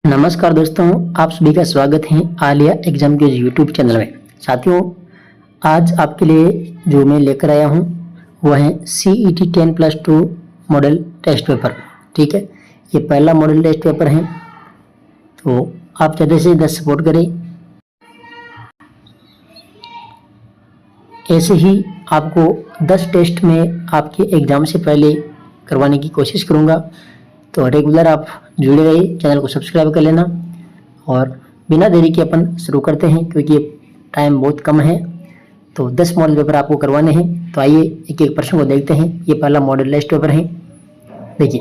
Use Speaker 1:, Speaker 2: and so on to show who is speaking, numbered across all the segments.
Speaker 1: नमस्कार दोस्तों, आप सभी का स्वागत है आलिया एग्जाम के यूट्यूब चैनल में। साथियों, आज आपके लिए जो मैं लेकर आया हूँ वह है CET 10+2 मॉडल टेस्ट पेपर। ठीक है, ये पहला मॉडल टेस्ट पेपर है, तो आप ज़्यादा से ज़्यादा सपोर्ट करें। ऐसे ही आपको 10 टेस्ट में आपके एग्ज़ाम से पहले करवाने की कोशिश करूँगा, तो रेगुलर आप जुड़े रहिए, चैनल को सब्सक्राइब कर लेना। और बिना देरी के अपन शुरू करते हैं, क्योंकि टाइम बहुत कम है, तो 10 मॉडल पेपर आपको करवाने हैं। तो आइए एक एक प्रश्न को देखते हैं। ये पहला मॉडल टेस्ट पेपर है। देखिए,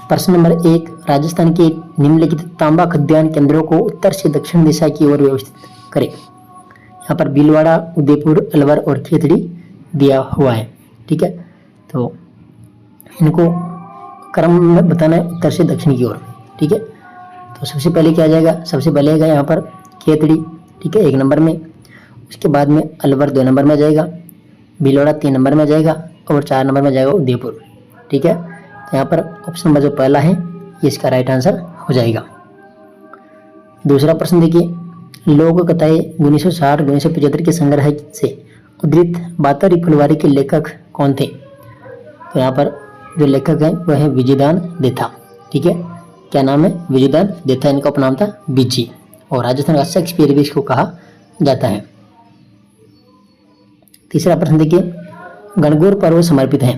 Speaker 1: प्रश्न नंबर 1, राजस्थान के निम्नलिखित तांबा खद्यान केंद्रों को उत्तर से दक्षिण दिशा की ओर व्यवस्थित करें। यहाँ पर भीलवाड़ा, उदयपुर, अलवर और खेतड़ी दिया हुआ है। ठीक है, तो इनको क्रम में बताना है उत्तर से दक्षिण की ओर। ठीक है, तो सबसे पहले क्या आ जाएगा? सबसे पहले आएगा यहाँ पर खेतड़ी। ठीक है, 1 नंबर में। उसके बाद में अलवर 2 नंबर में जाएगा, भीलवाड़ा 3 नंबर में जाएगा और 4 नंबर में जाएगा उदयपुर। ठीक है, तो यहाँ पर ऑप्शन नंबर जो पहला है ये इसका राइट आंसर हो जाएगा। दूसरा प्रश्न देखिए, लोक कथाएं 1960-1975 के संग्रह से उद्धृत बातरी फुलवारी के लेखक कौन थे? तो यहाँ पर जो लेखक है वह है विजयदान देथा। ठीक है, क्या नाम है? विजयदान देथा। इनका उपनाम था बिजी, और राजस्थान का शेक्सपियर भी इसको कहा जाता है। तीसरा प्रश्न देखिए, गणगौर पर्व समर्पित है।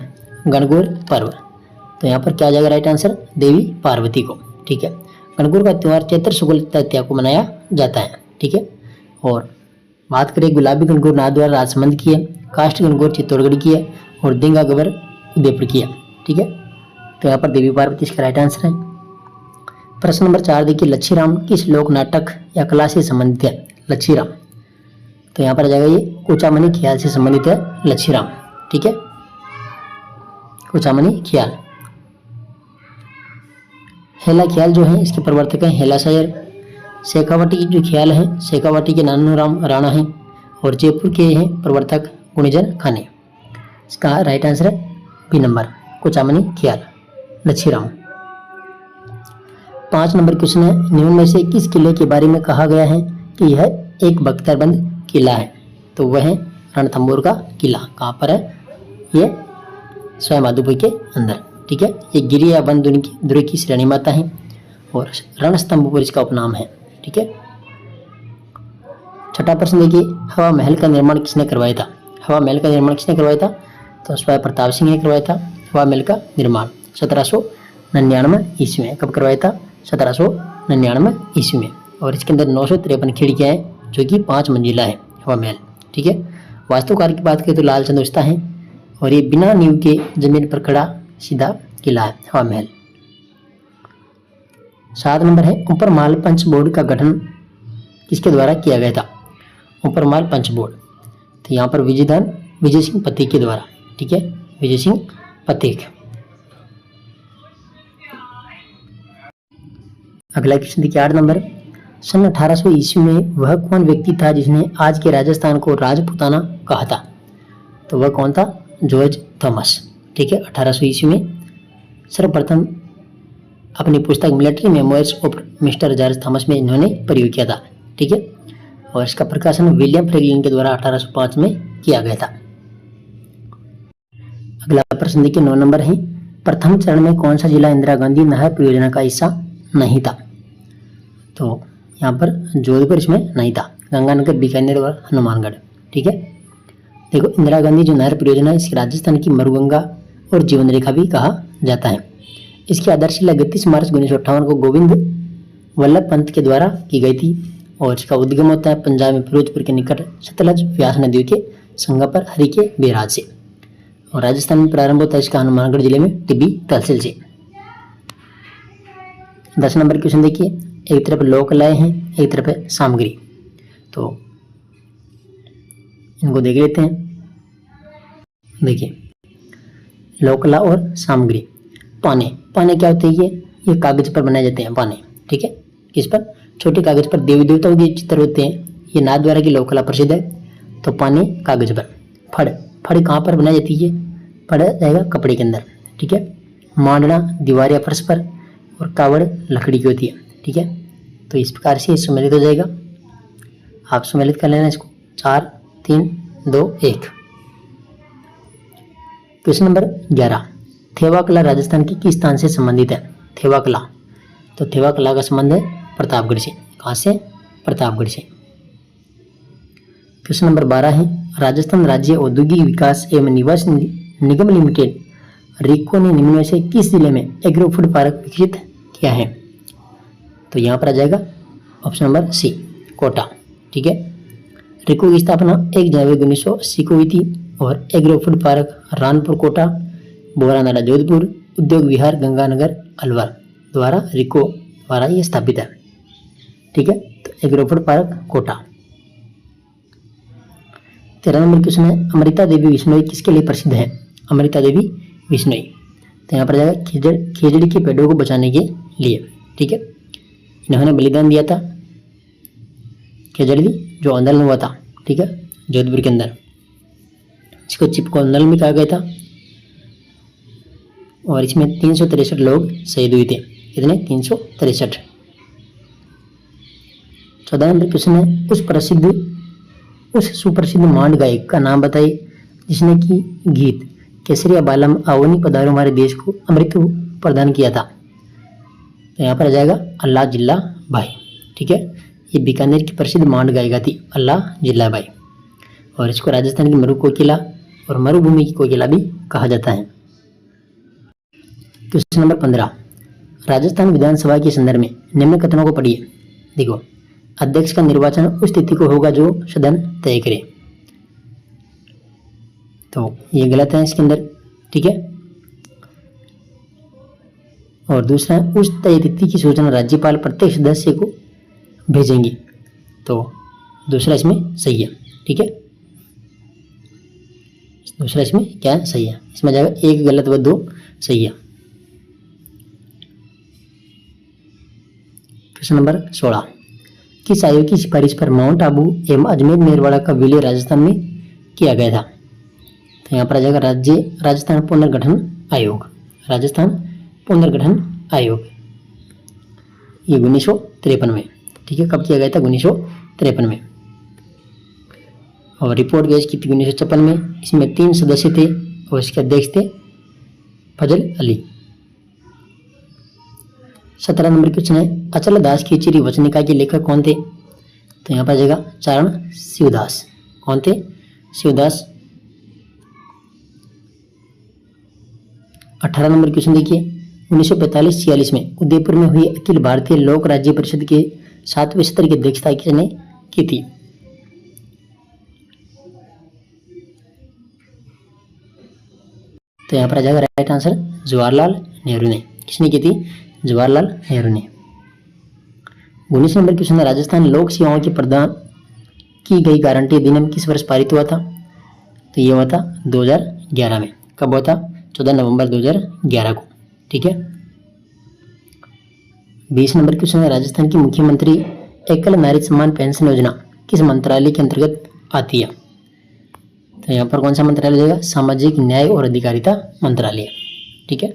Speaker 1: गणगौर पर्व, तो यहाँ पर क्या आ जाएगा राइट आंसर? देवी पार्वती को। ठीक है, गणगौर का त्यौहार चैत्र शुक्ल तृतीया को मनाया जाता है। ठीक है, और बात करें गुलाबी गणगौर नाथद्वारा राजसमंद की है, काष्ठ गणगौर चित्तौड़गढ़ की है और दिंगा गबर उदयपुर की है। ठीक है, तो यहाँ पर देवी पार्वती इसका राइट आंसर है। प्रश्न नंबर 4 देखिए, लच्छीराम किस लोक नाटक या कला से संबंधित है? लच्छीराम, तो यहाँ पर आ जाएगा ये कुचामनी ख्याल से संबंधित है लच्छीराम। ठीक है, कुचामनी ख्याल। हेला ख्याल जो है इसके प्रवर्तक हैं हेला शायर। शेखावटी जो ख्याल है, शेखावटी के नानूराम राणा हैं और जयपुर के हैं प्रवर्तक गुणीजन खाने। इसका राइट आंसर है बी नंबर, कुचामनी ख्याल, लच्छीराम। 5 नंबर क्वेश्चन है, निम्न में से किस किले के बारे में कहा गया है कि यह एक बख्तरबंद किला है? तो वह है रणथंभौर का किला। कहाँ पर है? ये सवाई माधोपुर के अंदर। ठीक है, ये गिरी या वन दुर्ग की श्रेणी माता है और रणस्तंभपुर इसका उपनाम है। ठीक है, छठा प्रश्न देखिए, हवा महल का निर्माण किसने करवाया था? हवा महल का निर्माण किसने करवाया था? तो स्वामी प्रताप सिंह ने करवाया था हवा महल का निर्माण 1799 ईस्वी में। कब करवाया था? 1799 ईस्वी में। और इसके अंदर 953 खिड़कियाँ हैं, जो कि 5 मंजिला है हवा महल। ठीक है, वास्तुकार की बात करें तो लाल चंद उस्ता है, और ये बिना नींव के जमीन पर खड़ा सीधा किला है हवा महल। 7 नंबर है, ऊपर महल पंच बोर्ड का गठन किसके द्वारा किया गया था? ऊपर महल पंच बोर्ड, तो यहाँ पर विजय सिंह पथिक के द्वारा। ठीक है, विजय सिंह पथिक। अगला क्वेश्चन देखिए, 8 नंबर, सन 1800 ईस्वी में वह कौन व्यक्ति था जिसने आज के राजस्थान को राजपुताना कहा था? तो वह कौन था? George Thomas. ठीक है, 1800 ईस्वी में सर्वप्रथम अपनी पुस्तक military memoirs of mister George Thomas में इन्होंने प्रयोग किया था। ठीक है, और इसका प्रकाशन विलियम फ्रैंकलिन के द्वारा 1805 में किया गया था। अगला प्रश्न देखिए, 9 नंबर है, प्रथम चरण में कौन सा जिला इंदिरा गांधी नहर परियोजना का हिस्सा नहीं था? तो यहाँ पर जोधपुर इसमें नहीं था, गंगानगर, बीकानेर और हनुमानगढ़। ठीक है, देखो, इंदिरा गांधी जो नहर परियोजना है इसकी राजस्थान की मरुगंगा और जीवन रेखा भी कहा जाता है। इसकी आधारशिला 31 मार्च 1958 को गोविंद वल्लभ पंत के द्वारा की गई थी, और इसका उद्गम होता है पंजाब में फिरोजपुर के निकट सतलज व्यास नदियों के संगम पर हरि के बैराज से, और राजस्थान में प्रारंभ होता है इसका हनुमानगढ़ जिले में टिब्बी तहसील से। 10 नंबर क्वेश्चन देखिए, एक तरफ लोक कलाएं हैं, एक तरफ है सामग्री, तो इनको देख लेते हैं। देखिए, लोक कला और सामग्री। पाने, पाने क्या होते हैं? ये कागज पर बनाए जाते हैं पाने। ठीक है, किस पर? छोटे कागज पर देवी देवताओं के चित्र होते हैं। ये नाथद्वारा की लोक कला प्रसिद्ध है। तो पाने कागज पर। फड़, फड़ कहाँ पर बनाई जाती है? फड़ जाएगा कपड़े के अंदर। ठीक है, मांडना दीवार या फर्श पर, और कावड़ लकड़ी की होती है। ठीक है, तो इस प्रकार से ये सम्मिलित हो जाएगा। आप सम्मिलित कर लेना इसको, 4 3 2 1। क्वेश्चन नंबर 11, थेवा कला राजस्थान के किस स्थान से संबंधित है? थेवा कला, तो थेवा कला का संबंध है प्रतापगढ़ से। कहाँ से? प्रतापगढ़ से। क्वेश्चन नंबर 12 है, राजस्थान राज्य औद्योगिक विकास एवं निवास निगम लिमिटेड रिको ने निम्न में से किस जिले में एग्रो फूड पार्क विकसित किया है? तो यहाँ पर आ जाएगा ऑप्शन नंबर सी, कोटा। ठीक है, रिको की स्थापना 1 जनवरी 1980 को हुई थी और agro food park Ranpur Kota, Boranala Jodhpur, Udyog Vihar Ganganagar Alwar द्वारा रिको द्वारा ये स्थापित है। ठीक है, तो agro food park Kota. 13 number question है, अमृता देवी बिश्नोई किसके लिए प्रसिद्ध है? अमृता देवी बिश्नोई, तो यहाँ पर जाएगा खेजड़ी के पेड़ों को बचाने के लिए। ठीक है, इन्होंने बलिदान दिया था, खेजड़ी जो आंदोलन हुआ था, ठीक है, जोधपुर के अंदर, इसको चिपको आंदोलन भी कहा गया था। और इसमें 363 लोग शहीद हुए थे। कितने? 363। 14 नंबर क्वेश्चन है, उस सुप्रसिद्ध मांड गायक का नाम बताइए जिसने की गीत केसरिया बालम आवनी पधारो हमारे देश को अमृत प्रदान किया था। तो यहाँ पर आ जाएगा अल्लाह जिल्ला भाई। ठीक है, ये बीकानेर की प्रसिद्ध मांड गायिका थी अल्लाह जिल्ला भाई, और इसको राजस्थान की मरु कोकिला और मरुभूमि की कोकिला भी कहा जाता है। क्वेश्चन नंबर 15, राजस्थान विधानसभा के संदर्भ में निम्न कथनों को पढ़िए। देखो, अध्यक्ष का निर्वाचन उस तिथि को होगा जो सदन तय करे, तो ये गलत है इसके अंदर। ठीक है, और दूसरा, उस तय तिथि की सूचना राज्यपाल प्रत्येक सदस्य को भेजेंगे, तो दूसरा इसमें सही है। ठीक है, दूसरा इसमें क्या है? सही है। इसमें जाएगा 1 गलत व 2 सही है। क्वेश्चन नंबर 16, किस आयोग की सिफारिश पर माउंट आबू एवं अजमेर मेरवाड़ा का विलय राजस्थान में किया गया था? तो यहाँ पर आ जाएगा राजस्थान पुनर्गठन आयोग। राजस्थान पुनर्गठन आयोग, ये 1953 में। ठीक है, कब किया गया था? 1953 में। और रिपोर्ट गई की थी 1956 में। इसमें 3 सदस्य थे और इसके अध्यक्ष थे फजल अली। 17 नंबर क्वेश्चन है, अचल दास की चिरी वचनिका के लेखक कौन थे? तो यहाँ पर आ जाएगा चारण शिवदास। कौन थे? शिवदास। 18 नंबर क्वेश्चन देखिए, 1945-46 में उदयपुर में हुई अखिल भारतीय लोक राज्य परिषद के 7वें सत्र की अध्यक्षता किसने की थी? तो यहाँ पर आ जाएगा राइट आंसर जवाहरलाल नेहरू ने। किसने की थी? जवाहरलाल नेहरू ने। 19 नंबर क्वेश्चन है, राजस्थान लोक सेवाओं की प्रदान की गई गारंटी अधिनियम किस वर्ष पारित हुआ था? तो ये हुआ था 2011 में। कब हुआ था? 14 नवंबर 2011 को। ठीक है, 20 नंबर क्वेश्चन है, राजस्थान की मुख्यमंत्री एकल नारी सम्मान पेंशन योजना किस मंत्रालय के अंतर्गत आती है? तो यहाँ पर कौन सा मंत्रालय जाएगा? सामाजिक न्याय और अधिकारिता मंत्रालय। ठीक है,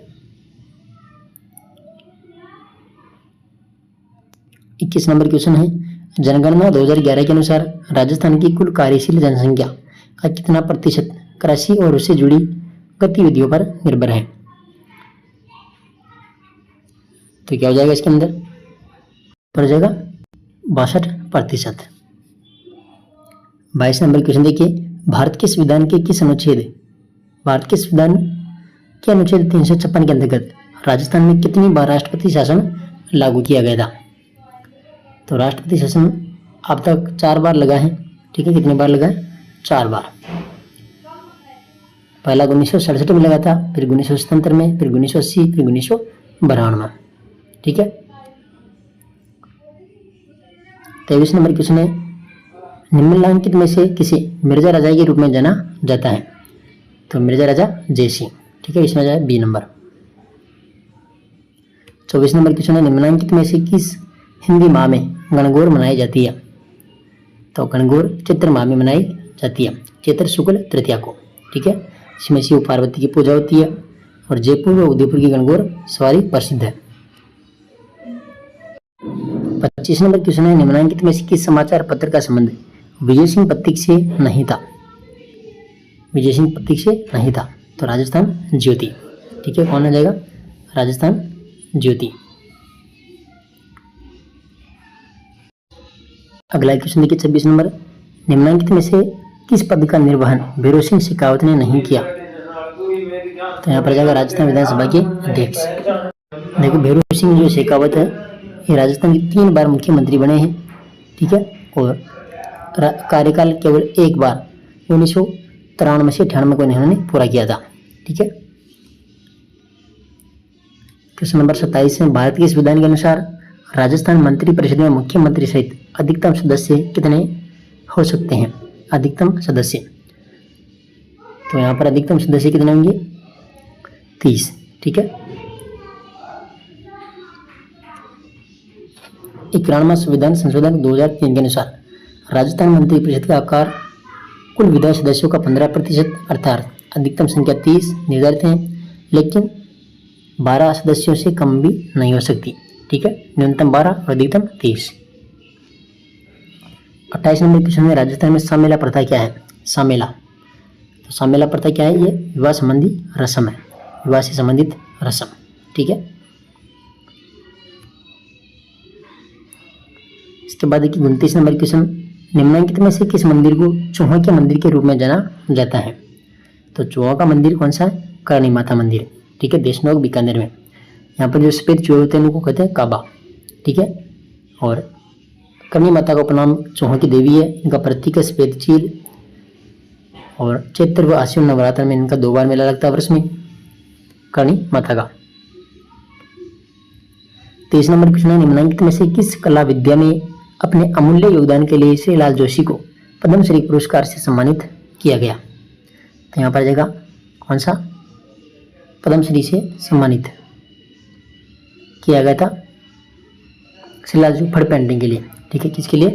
Speaker 1: 21 नंबर क्वेश्चन है, जनगणना 2011 के अनुसार राजस्थान की कुल कार्यशील जनसंख्या का कितना प्रतिशत कृषि और उससे जुड़ी गतिविधियों पर निर्भर है? तो क्या हो जाएगा इसके अंदर? पर जाएगा 62%। 22 नंबर क्वेश्चन देखिए, भारत के संविधान के किस अनुच्छेद के अनुच्छेद 356 के अंतर्गत राजस्थान में कितनी बार राष्ट्रपति शासन लागू किया गया था? तो राष्ट्रपति शासन अब तक 4 बार लगा है। ठीक है, कितनी बार लगा है? 4 बार। पहला 1967 में लगा था, फिर 1977 में, फिर 1980, फिर 1992 में। ठीक है, 23 नंबर क्वेश्चन है, निम्नलिखित में से किसे मिर्जा राजा के रूप में जाना जाता है? तो मिर्जा राजा जयसिंह। ठीक है, इसमें जाए बी नंबर। 24 नंबर क्वेश्चन है, निम्नलिखित में से किस हिंदी माह में गणगौर मनाई जाती है? तो गणगौर चैत्र माह में मनाई जाती है, चैत्र शुक्ल तृतीया को। ठीक है, इसमें शिव पार्वती की पूजा होती है और जयपुर व उदयपुर की गणगौर सवारी प्रसिद्ध है। 25 नंबर क्वेश्चन है, निम्नलिखित में से किस समाचार पत्र का संबंध विजय सिंह पत्रिक से नहीं था? विजय सिंह पत्रिक से नहीं था, तो राजस्थान ज्योति। ठीक है, कौन आ जाएगा? राजस्थान ज्योति। अगला क्वेश्चन देखिए 26 नंबर, निम्नलिखित में से किस पद का निर्वहन भैरों सिंह शेखावत ने नहीं किया? तो यहाँ पर जाएगा राजस्थान विधानसभा के अध्यक्ष। देखो भैरों सिंह जो शेखावत है ये राजस्थान के 3 बार मुख्यमंत्री बने हैं। ठीक है, और कार्यकाल केवल एक बार 1993 से 98 को इन्होंने पूरा किया था। ठीक है, क्वेश्चन नंबर 27 है, भारत के संविधान के अनुसार राजस्थान मंत्री परिषद में मुख्यमंत्री सहित अधिकतम सदस्य कितने हो सकते हैं? अधिकतम सदस्य, तो यहाँ पर अधिकतम सदस्य कितने होंगे? 30। ठीक है, 91वां संविधान संशोधन 2003 के अनुसार राजस्थान मंत्री परिषद का आकार कुल विधायी सदस्यों का 15% अर्थात अधिकतम संख्या 30 निर्धारित है, लेकिन 12 सदस्यों से कम भी नहीं हो सकती। ठीक है, न्यूनतम 12 और अधिकतम 30। 28 नंबर क्वेश्चन में, राजस्थान में सामेला प्रथा क्या है? सामेला, तो सामेला प्रथा क्या है? ये विवाह संबंधी रस्म है, विवाह से संबंधित रस्म। ठीक है, इसके बाद देखिए 29 नंबर क्वेश्चन, निम्नलिखित में से किस मंदिर को चौहा के मंदिर के रूप में जाना जाता है? तो चौहा का मंदिर कौन सा है? करणी माता मंदिर। ठीक है, देशनोक बीकानेर में। यहाँ पर जो सफेद चूहे होते हैं उनको कहते हैं काबा। ठीक है, और करणी माता का उपनाम चौहा की देवी है। इनका प्रतीक है सफेद चील, और चैत्र व आश्विन नवरात्र में इनका 2 बार मेला लगता है वर्ष में, करणी माता का। 23 नंबर क्वेश्चन है, निम्नलिखित में से किस कला विद्या में अपने अमूल्य योगदान के लिए श्रीलाल जोशी को पद्मश्री पुरस्कार से सम्मानित किया गया? तो यहाँ पर आ जाएगा कौन सा? पद्मश्री से सम्मानित किया गया था श्रीलाल जोशी फड़ पेंटिंग के लिए। ठीक है, किसके लिए?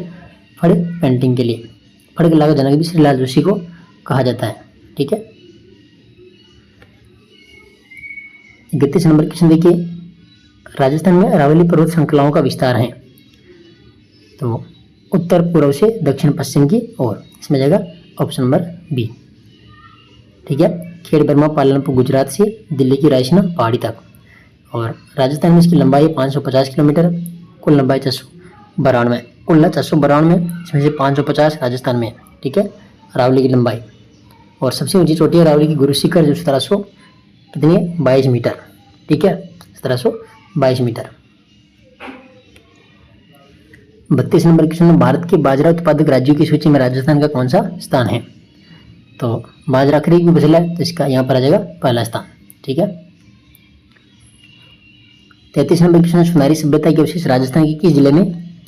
Speaker 1: फड़ पेंटिंग के लिए। फड़ कला का जनक भी श्रीलाल जोशी को कहा जाता है। ठीक है, 31 नंबर क्वेश्चन देखिए, राजस्थान में अरावली पर्वत श्रृंखलाओं का विस्तार है, तो उत्तर पूर्व से दक्षिण पश्चिम की ओर। इसमें जाएगा ऑप्शन नंबर बी। ठीक है, खेड़ बर्मा पालनपुर गुजरात से दिल्ली की रायसीना पहाड़ी तक, और राजस्थान में इसकी लंबाई 550 किलोमीटर, कुल लंबाई 492, कुल 492, इसमें से 550 राजस्थान में। ठीक है, अरावली की लंबाई, और सबसे ऊंची चोटी है अरावली की गुरु शिखर जो 1700 कितनी है? 22 मीटर। ठीक है, 1722 मीटर। 32 नंबर क्वेश्चन में, भारत के बाजरा उत्पादक राज्यों की सूची में राजस्थान का कौन सा स्थान है? तो बाजरा खरीद भी फसल है, तो इसका यहाँ पर आ जाएगा पहला स्थान। ठीक है, 33 नंबर क्वेश्चन, सुनारी सभ्यता के अवशेष राजस्थान की किस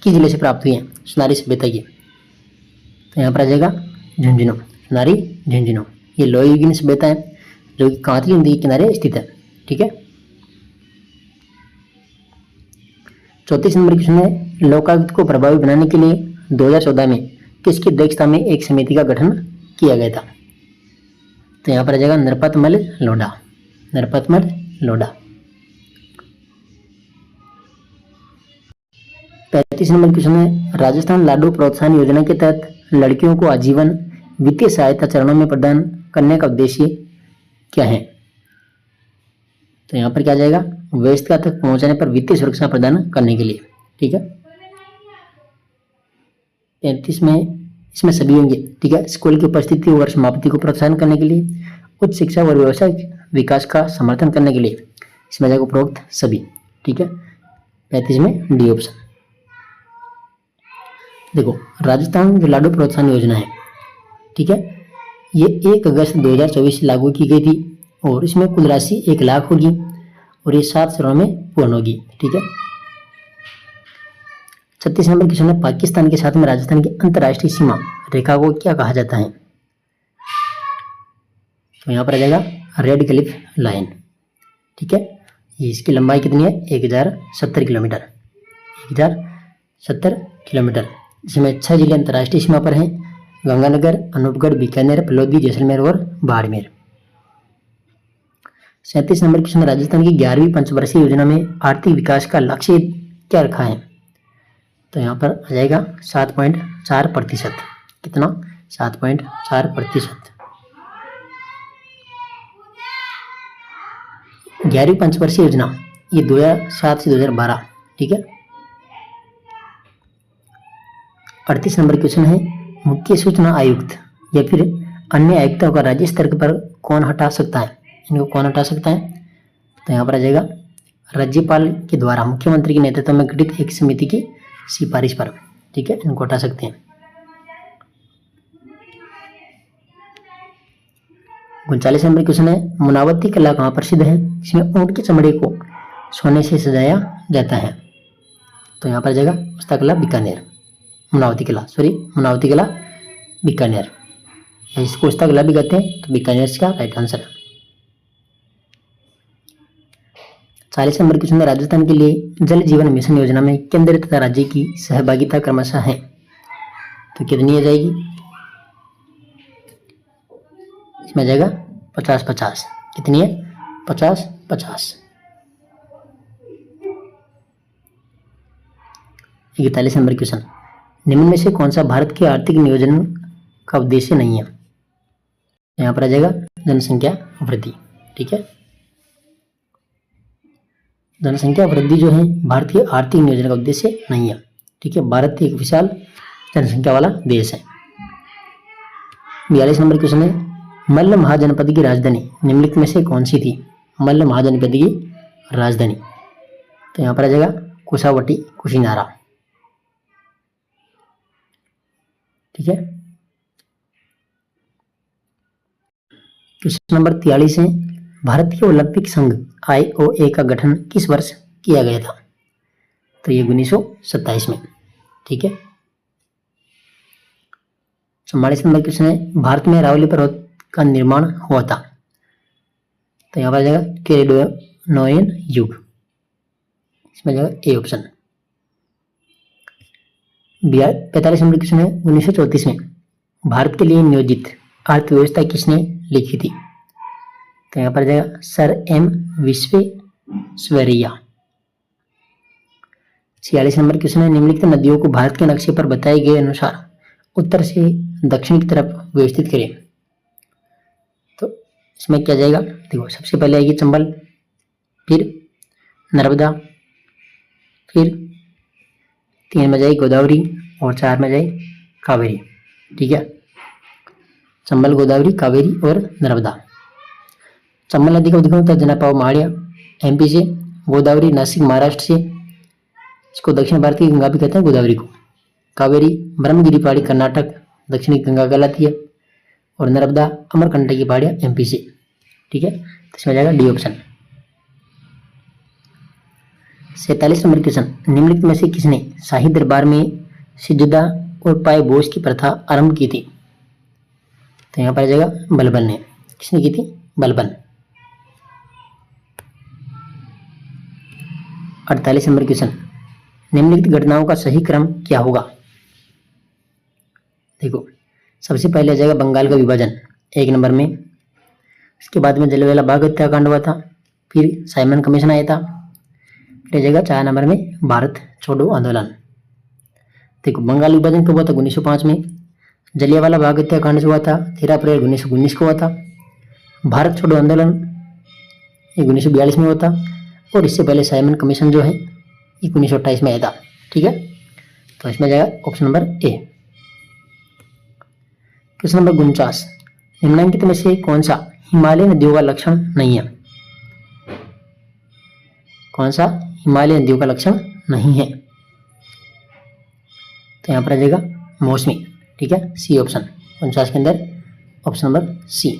Speaker 1: जिले से प्राप्त हुए हैं? सुनारी सभ्यता की, तो यहाँ पर आ जाएगा झुंझुनू। सुनारी झुंझुनू ये लोहयुगीन सभ्यता है जो कि कांतली नदी के किनारे स्थित है। ठीक है, 34 नंबर क्वेश्चन है, लोकायुक्त को प्रभावी बनाने के लिए 2014 में किसकी अध्यक्षता में एक समिति का गठन किया गया था? तो यहाँ पर आ जाएगा नरपतमल लोढ़ा। नरपतमल लोढ़ा। 35 नंबर क्वेश्चन है, राजस्थान लाडू प्रोत्साहन योजना के तहत लड़कियों को आजीवन वित्तीय सहायता चरणों में प्रदान करने का उद्देश्य क्या है? तो यहाँ पर क्या आ जाएगा? वयस्कता तक पहुंचाने पर वित्तीय सुरक्षा प्रदान करने के लिए। ठीक है, 35 में इसमें सभी होंगे। ठीक है, स्कूल की उपस्थिति और समाप्ति को प्रोत्साहन करने के लिए, उच्च शिक्षा और व्यावसायिक विकास का समर्थन करने के लिए, इसमें जाएगा उपरोक्त सभी। ठीक है, 35 में डी ऑप्शन। देखो राजस्थान जो लाडू प्रोत्साहन योजना है, ठीक है, ये 1 अगस्त 2024 से लागू की गई थी, और इसमें कुल राशि 1 लाख होगी, और ये 7 चरणों में पूर्ण होगी। ठीक है, 36 नंबर क्वेश्चन है, पाकिस्तान के साथ में राजस्थान की अंतर्राष्ट्रीय सीमा रेखा को क्या कहा जाता है? तो यहाँ पर आ जाएगा रेड क्लिफ लाइन। ठीक है, ये इसकी लंबाई कितनी है? 1070 किलोमीटर। 1070 किलोमीटर। इसमें 6 जिले अंतर्राष्ट्रीय सीमा पर हैं: गंगानगर, अनूपगढ़, बीकानेर, फलोदी, जैसलमेर और बाड़मेर। 37 नंबर क्वेश्चन, राजस्थान की 11वीं पंचवर्षीय योजना में आर्थिक विकास का लक्ष्य क्या रखा है? तो यहाँ पर आ जाएगा 7.4%। कितना? 7.4%। 11वीं पंचवर्षीय योजना ये 2007 से 2012, ठीक है। 38 नंबर क्वेश्चन है, मुख्य सूचना आयुक्त या फिर अन्य आयुक्तों का राज्य स्तर पर कौन हटा सकता है? इनको कौन हटा सकता है? तो यहाँ पर आ जाएगा राज्यपाल के द्वारा मुख्यमंत्री के नेतृत्व में गठित एक समिति की सिफारिश पर, ठीक है, इनको हटा सकते हैं। 39 नंबर क्वेश्चन है, मुनावती कला कहाँ प्रसिद्ध है? इसमें ऊंट के चमड़े को सोने से सजाया जाता है। तो यहाँ पर आ जाएगा हस्तकला बीकानेर, मुनावती कला बीकानेर, इसको हस्तकला भी कहते हैं, तो बीकानेर इसका राइट आंसर है। 40 नंबर क्वेश्चन है, राजस्थान के लिए जल जीवन मिशन योजना में केंद्र तथा राज्य की सहभागिता क्रमशः है, तो कितनी आ जाएगी? इसमें आ जाएगा 50-50। कितनी है? 50-50। 41 नंबर क्वेश्चन, निम्न में से कौन सा भारत के आर्थिक नियोजन का उद्देश्य नहीं है? यहाँ पर आ जाएगा जनसंख्या वृद्धि, ठीक है। जनसंख्या वृद्धि जो है भारतीय आर्थिक नियोजन का उद्देश्य नहीं है, ठीक है। भारत एक विशाल जनसंख्या वाला देश है। 42 नंबर क्वेश्चन है, मल्ल महाजनपद की राजधानी निम्नलिखित में से कौन सी थी? मल्ल महाजनपद की राजधानी, तो यहाँ पर आ जाएगा कुशावटी कुशीनारा, ठीक है। क्वेश्चन नंबर 43 है, भारतीय ओलंपिक संघ IOA का गठन किस वर्ष किया गया था? तो ये 1927 में, ठीक है। 44 नंबर क्वेश्चन है, भारत में अरावली पर्वत का निर्माण हुआ था, तो यहाँ पर आ जाएगा कैलेडोनियन युग, इसमें आ जाएगा ए ऑप्शन। 45 नंबर क्वेश्चन है, 1934 में भारत के लिए नियोजित अर्थव्यवस्था किसने लिखी थी? तो यहाँ पर आ जाएगा sir M Visvesvaraya. 46 number question है, निम्नलिखित नदियों को भारत के नक्शे पर बताए गए अनुसार उत्तर से दक्षिण की तरफ व्यवस्थित करें। तो इसमें क्या जाएगा? देखो, सबसे पहले आएगी चंबल, फिर नर्मदा, फिर 3 में जाएगी गोदावरी और 4 में जाएगी कावेरी, ठीक है। चंबल, गोदावरी, कावेरी और नर्मदा। चंबल नदी का उद्गम होता है जनापाव माड़िया MP से, गोदावरी नासिक महाराष्ट्र से, इसको दक्षिण भारत की गंगा भी कहते हैं गोदावरी को। कावेरी ब्रह्मगिरी पहाड़ी कर्नाटक दक्षिणी गंगा कहलाती है, और नर्मदा अमरकंटक की पहाड़ियाँ MP से, ठीक है। तो इसमें जाएगा डी ऑप्शन। 47 नंबर क्वेश्चन, निम्नलिखित में से किसने शाही दरबार में सिजदा और पाए बोझ की प्रथा आरंभ की थी? तो यहाँ पर आ जाएगा बलबन ने। किसने की थी? बलबन। 48 नंबर क्वेश्चन, निम्नलिखित घटनाओं का सही क्रम क्या होगा? देखो, सबसे पहले आ जाएगा बंगाल का विभाजन 1 नंबर में, उसके बाद में जलियांवाला बाग हत्याकांड हुआ था, फिर साइमन कमीशन आया था, फिर आ जाएगा 4 नंबर में भारत छोड़ो आंदोलन। देखो, बंगाल विभाजन कब हुआ था? 1905 में। जलियांवाला बाग हत्याकांड हुआ था 13 अप्रैल 1919 को हुआ था। भारत छोड़ो आंदोलन ये 1942 में हुआ था, और इससे पहले साइमन कमीशन जो है 1928 में आया था, ठीक है। तो इसमें जाएगा option number A. Question number 49, निम्नलिखित में से कौन सा हिमालय नदियों का लक्षण नहीं है? कौन सा हिमालय नदियों का लक्षण नहीं है? तो यहाँ पर आ जाएगा मौसमी, ठीक है, सी ऑप्शन। 49 के अंदर option number C.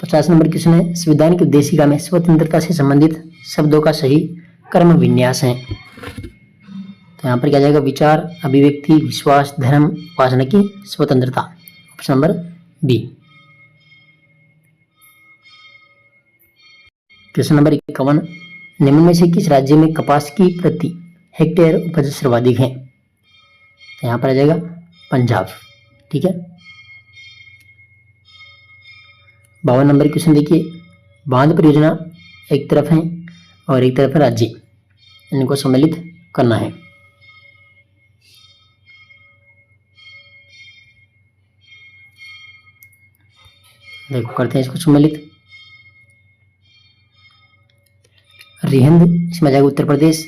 Speaker 1: 50 number question है, संविधान की उद्देशिका में स्वतंत्रता से संबंधित शब्दों का सही क्रम विन्यास है। तो यहाँ पर क्या जाएगा? विचार, अभिव्यक्ति, विश्वास, धर्म, उपासना की स्वतंत्रता, option number B. Question number 51, निम्न में से किस राज्य में कपास की प्रति हेक्टेयर उपज सर्वाधिक है? तो यहाँ पर आ जाएगा पंजाब, ठीक है। 52 नंबर क्वेश्चन देखिए, बांध परियोजना एक तरफ है और एक तरफ है राज्य, इनको सम्मिलित करना है। देखो करते हैं इसको सम्मिलित। रिहिंद इसमें आ जाएगा उत्तर प्रदेश,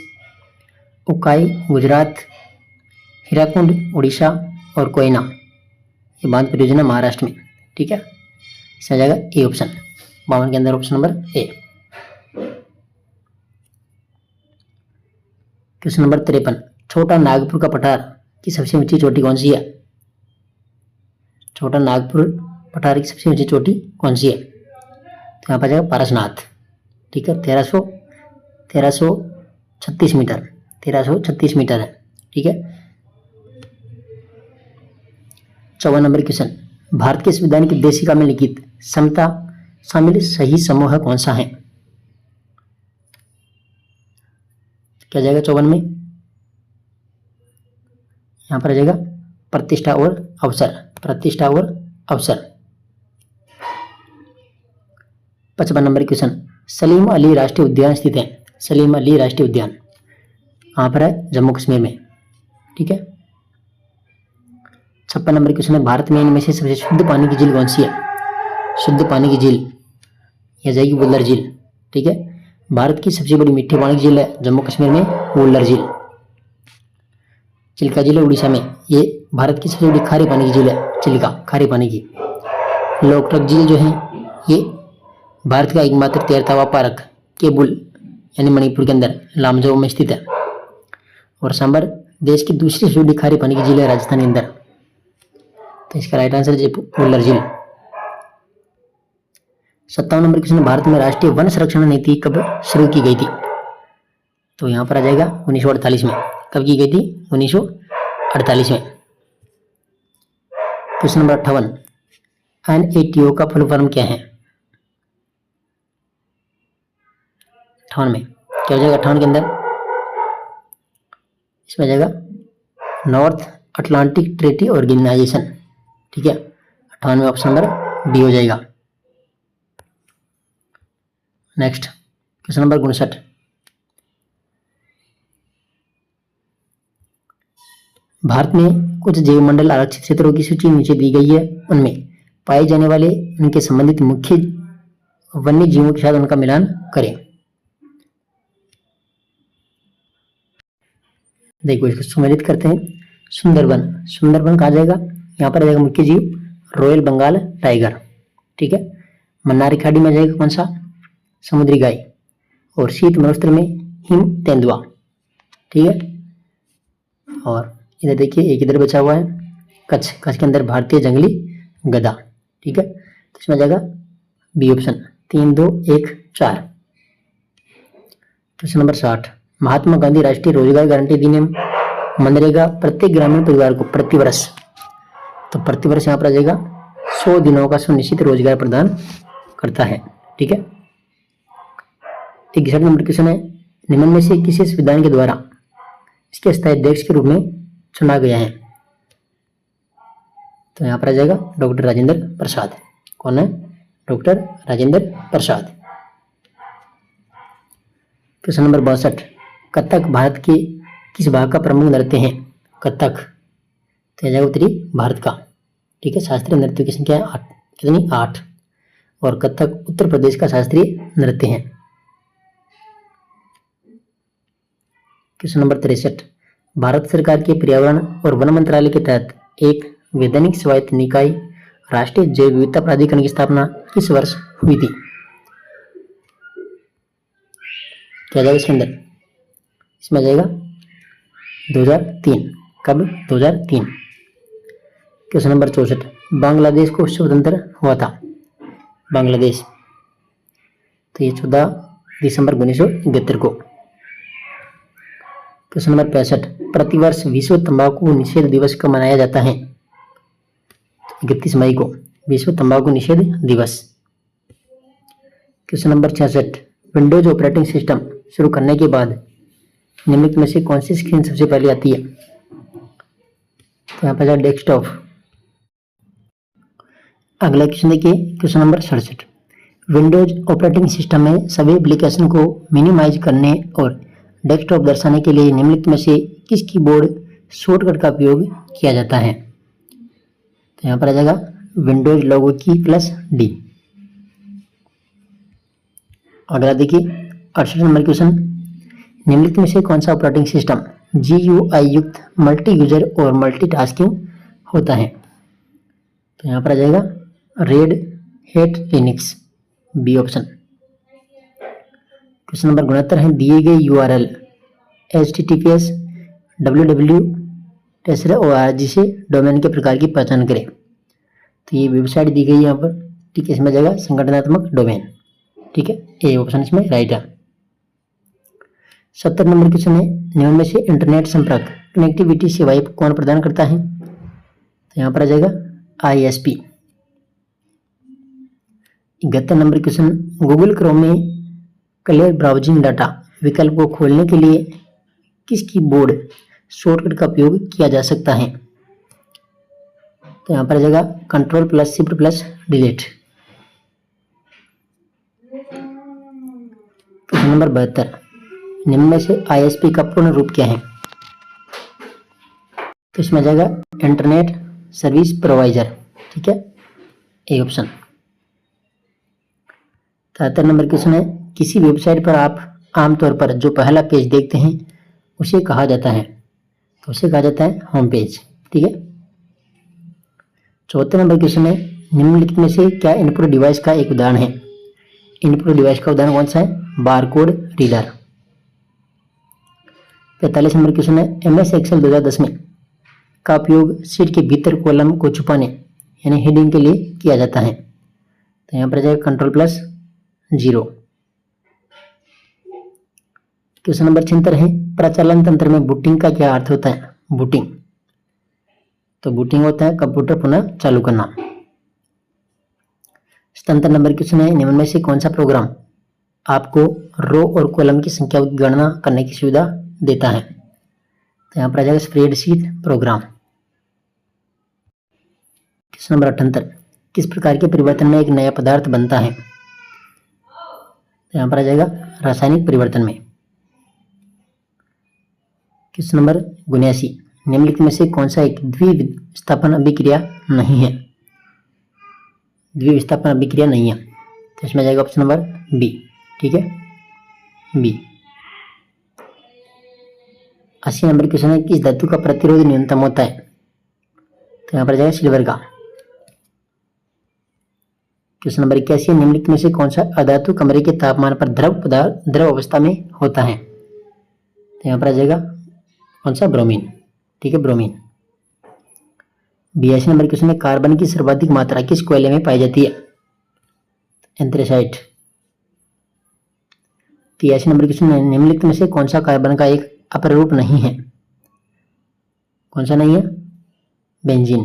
Speaker 1: उकाई गुजरात, हीराकुंड उड़ीसा और कोयना ये बांध परियोजना महाराष्ट्र में। ठीक है, इसमें आ जाएगा ए ऑप्शन, 52 के अंदर option number A. Question number 53, छोटा नागपुर का पठार की सबसे ऊंची चोटी कौन सी है? छोटा नागपुर पठार की सबसे ऊंची चोटी कौन सी है? तो यहाँ पर जाएगा पारसनाथ। ठीक है, 1336 मीटर, 1336 मीटर है। ठीक है, 54 नंबर क्वेश्चन, भारत के संविधान की उद्देशिका में लिखित समता शामिल सही समूह कौन सा है? क्या जाएगा 54 में? यहां पर आ जाएगा प्रतिष्ठा और अवसर, प्रतिष्ठा और अवसर। 55 नंबर क्वेश्चन, सलीम अली राष्ट्रीय उद्यान स्थित है। सलीम अली राष्ट्रीय उद्यान कहां पर है? जम्मू कश्मीर में। ठीक है, 56 नंबर क्वेश्चन है, भारत में इनमें से सबसे शुद्ध पानी की झील कौन सी है? शुद्ध पानी की झील यह जाएगी वुल्लर झील। ठीक है, भारत की सबसे बड़ी मीठे पानी की झील है जम्मू कश्मीर में वुल्लर झील। चिल्का झील है उड़ीसा में, ये भारत की सबसे बड़ी खारे पानी की झील है, चिल्का खारे पानी की। लोकटक झील जो है ये भारत का एकमात्र तैरता हुआ पार्क केबुल यानी मणिपुर के अंदर लामजो में स्थित है। और सांबर देश की दूसरी सबसे बड़ी खारे पानी की झील है राजस्थान के अंदर। तो इसका राइट आंसर है वुल्लर झील। 57 नंबर क्वेश्चन, भारत में राष्ट्रीय वन संरक्षण नीति कब शुरू की गई थी? तो यहां पर आ जाएगा 1948 में। कब की गई थी? 1948 में। क्वेश्चन नंबर 58, NATO का फुल फॉर्म क्या है? 58 में क्या हो जाएगा? 58 के अंदर इसमें आ जाएगा नॉर्थ अटलांटिक ट्रीटी ऑर्गेनाइजेशन। ठीक है, 58 में ऑप्शन नंबर बी हो जाएगा। नेक्स्ट क्वेश्चन नंबर 59, भारत में कुछ जैव मंडल आरक्षित क्षेत्रों की सूची नीचे दी गई है, उनमें पाए जाने वाले उनके संबंधित मुख्य वन्य जीवों के साथ उनका मिलान करें। देखो इसको सम्मिलित करते हैं। सुंदरबन, सुंदरबन कहा जाएगा? यहाँ पर आ जाएगा मुख्य जीव रॉयल बंगाल टाइगर। ठीक है, मन्नार खाड़ी में जाएगा कौन सा? समुद्री गाय। और शीत मरुस्थल में हिम तेंदुआ। ठीक है, और इधर देखिए एक इधर बचा हुआ है कच्छ, कच्छ के अंदर भारतीय जंगली गधा। ठीक है, तो इसमें आ जाएगा B option, 3, 2, 1, 4। Question number 60, Mahatma Gandhi राष्ट्रीय रोजगार गारंटी अधिनियम मनरेगा प्रत्येक ग्रामीण परिवार को प्रतिवर्ष, तो प्रतिवर्ष यहाँ पर आ जाएगा 100 दिनों का सुनिश्चित रोजगार प्रदान करता है। ठीक है, 61 नंबर क्वेश्चन है, निम्न में से किसी संविधान के द्वारा इसके स्थायी अध्यक्ष के रूप में चुना गया है? तो यहाँ पर आ जाएगा डॉक्टर राजेंद्र प्रसाद। कौन है? Doctor Rajendra Prasad. Question number 62, Kathak Bharat के किस भाग का प्रमुख नृत्य है? कथक तो आ जाएगा उत्तरी भारत का। ठीक है, शास्त्रीय नृत्य की संख्या है 8, कितनी? 8। और कथक उत्तर प्रदेश का शास्त्रीय नृत्य है। क्वेश्चन नंबर 63, भारत सरकार के पर्यावरण और वन मंत्रालय के तहत एक वैधानिक स्वायत्त निकाय राष्ट्रीय जैव विविधता प्राधिकरण की स्थापना किस वर्ष हुई थी? क्या जाएगा इसके अंदर? इसमें आ जाएगा 2003। कब? 2003। क्वेश्चन नंबर 64, बांग्लादेश को स्वतंत्र हुआ था? बांग्लादेश तो ये 14 दिसंबर 1971 को। क्वेश्चन नंबर 65, प्रतिवर्ष विश्व तंबाकू निषेध दिवस कब मनाया जाता है? 31 मई को विश्व तंबाकू निषेध दिवस। Question number 66, Windows operating system शुरू करने के बाद निम्नलिखित में से कौन सी स्क्रीन सबसे पहले आती है? तो यहाँ पर डेस्कटॉप। अगला क्वेश्चन देखिए, question number 67, Windows operating system में सभी एप्लीकेशन को मिनिमाइज करने और डेस्कटॉप दर्शाने के लिए निम्नलिखित में से किस कीबोर्ड शॉर्टकट का उपयोग किया जाता है? तो यहाँ पर आ जाएगा विंडोज लोगो की प्लस डी। अगला देखिए 68 नंबर क्वेश्चन, निम्नलिखित में से कौन सा ऑपरेटिंग सिस्टम GUI युक्त मल्टी यूजर और मल्टीटास्किंग होता है? तो यहाँ पर आ जाएगा Red Hat Linux, B option. Question number 69 है, दिए गए URL https www.org से डोमेन के प्रकार की पहचान करें। तो ये वेबसाइट दी गई है यहाँ पर, ठीक है। इसमें जाएगा संगठनात्मक डोमेन, ठीक है, ए ऑप्शन इसमें राइट है। 70 नंबर क्वेश्चन है, निम्न में से इंटरनेट संपर्क कनेक्टिविटी सेवाएं कौन प्रदान करता है? तो यहाँ पर आ जाएगा ISP। 71 number question, Google Chrome में क्लियर ब्राउजिंग डाटा विकल्प को खोलने के लिए किस कीबोर्ड शॉर्टकट का उपयोग किया जा सकता है? तो यहाँ पर आ जाएगा control plus shift plus delete. Question number 72, निम्न में से ISP का पूर्ण रूप क्या है? तो इसमें आ जाएगा इंटरनेट सर्विस प्रोवाइडर, ठीक है, ए ऑप्शन। 73 नंबर क्वेश्चन है, किसी वेबसाइट पर आप आमतौर पर जो पहला पेज देखते हैं उसे कहा जाता है? तो उसे कहा जाता है होम पेज, ठीक है। 74 नंबर क्वेश्चन है, निम्नलिखित में से क्या इनपुट डिवाइस का एक उदाहरण है? इनपुट डिवाइस का उदाहरण कौन सा है? Barcode reader. 45 नंबर क्वेश्चन है, MS एक्सेल 2010 में का उपयोग शीट के भीतर कॉलम को छुपाने यानी हेडिंग के लिए किया जाता है? तो यहाँ पर आ जाएगा कंट्रोल प्लस 0। क्वेश्चन नंबर 76 है, प्रचालन तंत्र में बूटिंग का क्या अर्थ होता है? बूटिंग, तो बूटिंग होता है कंप्यूटर पुनः चालू करना। 77 नंबर क्वेश्चन है, निम्न में से कौन सा प्रोग्राम आपको रो और कॉलम की संख्या की गणना करने की सुविधा देता है? तो यहाँ पर आ जाएगा स्प्रेडशीट प्रोग्राम। क्वेश्चन नंबर 78, किस प्रकार के परिवर्तन में एक नया पदार्थ बनता है? तो यहाँ पर आ जाएगा रासायनिक परिवर्तन में। क्वेश्चन नंबर 79, निम्नलिखित में से कौन सा एक द्विविस्थापन अभिक्रिया नहीं है? द्विविस्थापन अभिक्रिया नहीं है, तो इसमें जाएगा ऑप्शन नंबर बी, ठीक है, बी। 80 नंबर क्वेश्चन है, किस धातु का प्रतिरोध न्यूनतम होता है? तो यहाँ पर जाएगा सिल्वर का। क्वेश्चन नंबर 81, निम्नलिखित में से कौन सा अधातु कमरे के तापमान पर द्रव अवस्था में होता है? तो यहाँ पर आ जाएगा कौन सा? ब्रोमीन, ठीक है, ब्रोमीन। 82 नंबर क्वेश्चन में कार्बन की सर्वाधिक मात्रा किस कोयले में पाई जाती है? एंथ्रेसाइट। 83 नंबर क्वेश्चन में निम्नलिखित में से कौन सा कार्बन का एक अपरूप नहीं है? कौन सा नहीं है? बेंजीन।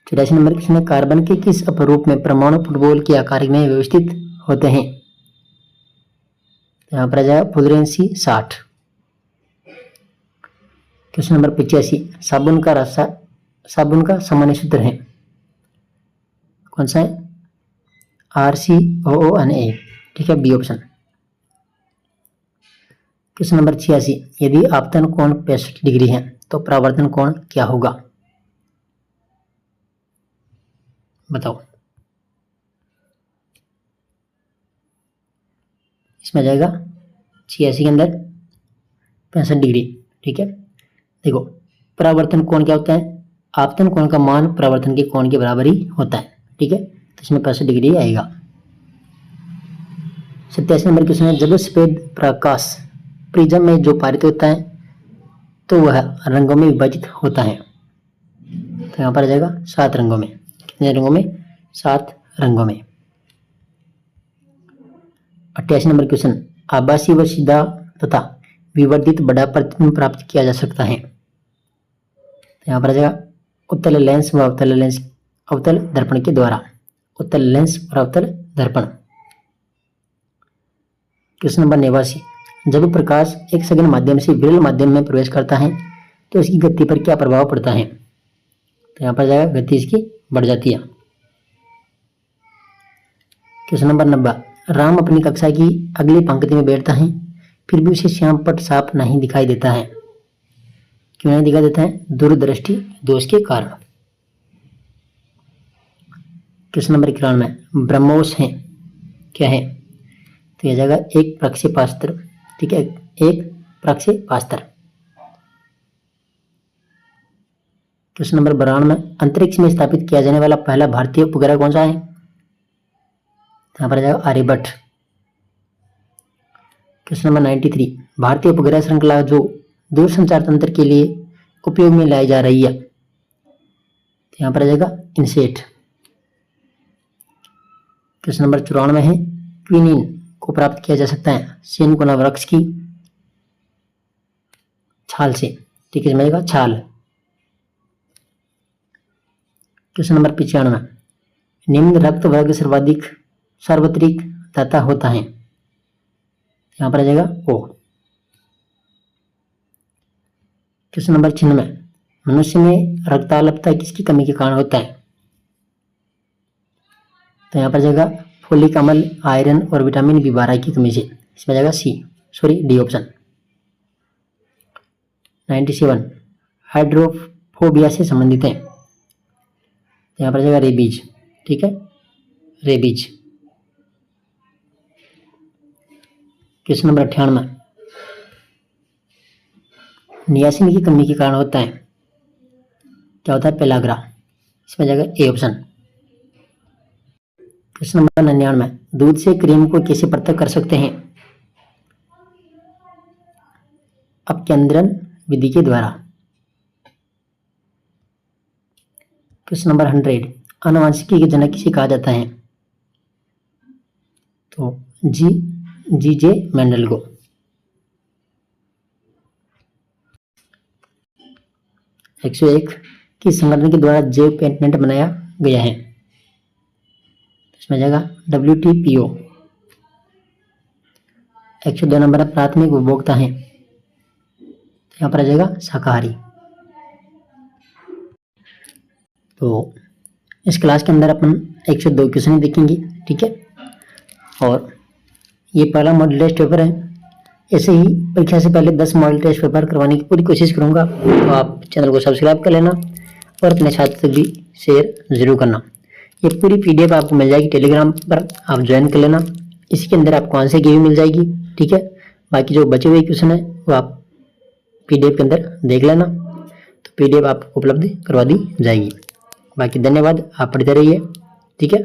Speaker 1: 84 नंबर क्वेश्चन में कार्बन के किस अपरूप में परमाणु फुटबॉल के आकार में व्यवस्थित होते हैं? यहाँ पर आ जाएगा फ्लोरेंसी 60। क्वेश्चन नंबर 85, साबुन का सामान्य सूत्र है? कौन सा है? RCOONA, ठीक है, बी ऑप्शन। क्वेश्चन नंबर 86, यदि आपतन कोण 65 डिग्री है तो परावर्तन कोण क्या होगा? बताओ। इसमें जाएगा 86 के अंदर 65 डिग्री, ठीक है। देखो परावर्तन कोण क्या होता है? आपतन कोण का मान परावर्तन के कोण के बराबर ही होता है, ठीक है, तो इसमें 65 डिग्री आएगा। 87 नंबर क्वेश्चन है, जब सफेद प्रकाश प्रिज्म में जो पारित होता है तो वह रंगों में विभाजित होता है? तो यहाँ पर आ जाएगा 7 रंगों में। कितने रंगों में? 7 रंगों में। 88 नंबर क्वेश्चन, आभासी व सीधा तथा विवर्धित बड़ा प्रतिबिंब प्राप्त किया जा सकता है? तो यहाँ पर आ जाएगा उत्तल लेंस व अवतल दर्पण के द्वारा। उत्तल लेंस और अवतल दर्पण। क्वेश्चन नंबर 89, जब प्रकाश एक सघन माध्यम से विरल माध्यम में प्रवेश करता है तो इसकी गति पर क्या प्रभाव पड़ता है? तो यहाँ पर जाएगा गति इसकी बढ़ जाती है। क्वेश्चन नंबर 90, राम अपनी कक्षा की अगली पंक्ति में बैठता है, फिर भी उसे श्याम पट साफ नहीं दिखाई देता है। क्यों नहीं दिखाई देता है? दूरदृष्टि दोष के कारण। क्वेश्चन नंबर 91, ब्रह्मोस है क्या है? तो यह जाएगा एक प्रक्षेपास्त्र। ठीक है, एक प्रक्षेपास्त्र। क्वेश्चन नंबर 92, अंतरिक्ष में स्थापित किया जाने वाला पहला भारतीय उपग्रह कौन सा है? यहाँ पर आ जाएगा आर्यभट्ट। क्वेश्चन नंबर 93, भारतीय उपग्रह श्रृंखला जो दूरसंचार तंत्र के लिए उपयोग में लाई जा रही है, यहाँ पर आ जाएगा इनसेट। क्वेश्चन नंबर 94 है, क्विनीन को प्राप्त किया जा सकता है सेनकोना वृक्ष की छाल से। ठीक है, समझेगा छाल। क्वेश्चन नंबर 95, निम्न रक्त वर्ग सर्वाधिक सार्वत्रिक दाता होता है, यहाँ पर आ जाएगा ओ। क्वेश्चन नंबर 96, मनुष्य में रक्ताल्पता किसकी कमी के कारण होता है? तो यहाँ पर जाएगा फोलिक अम्ल, आयरन और विटामिन B12 की कमी से। इसमें जाएगा डी ऑप्शन। 97, हाइड्रोफोबिया से संबंधित है, तो यहाँ पर जाएगा रेबीज। ठीक है, रेबीज। क्वेश्चन नंबर 98, नियासिन की कमी के कारण होता है, क्या होता है? पेलाग्रा। इसमें जाएगा ए ऑप्शन। क्वेश्चन नंबर 99, दूध से क्रीम को कैसे पृथक कर सकते हैं? अपकेंद्रन विधि के द्वारा। क्वेश्चन नंबर 100, आनुवंशिकी के जनक किसे कहा जाता है? तो जी.जे. मेंडल को। एक 101 की संगठन के द्वारा जैव पेटेंट बनाया गया है, इसमें जाएगा WTPO। 102 नंबर प्राथमिक उपभोक्ता है, यहाँ पर आ जाएगा शाकाहारी। तो इस क्लास के अंदर अपन 102 क्वेश्चन देखेंगे। ठीक है, और ये पहला मॉडल टेस्ट पेपर है। ऐसे ही परीक्षा से पहले 10 मॉडल टेस्ट पेपर करवाने की पूरी कोशिश करूंगा। तो आप चैनल को सब्सक्राइब कर लेना और अपने साथ तक भी शेयर जरूर करना। ये पूरी PDF आपको मिल जाएगी टेलीग्राम पर, आप ज्वाइन कर लेना। इसके अंदर आपको आंसर की भी मिल जाएगी। ठीक है, बाकी जो बचे हुए क्वेश्चन है वो आप PDF के अंदर देख लेना, तो PDF आपको उपलब्ध करवा दी जाएगी। बाकी धन्यवाद, आप पढ़ते रहिए। ठीक है।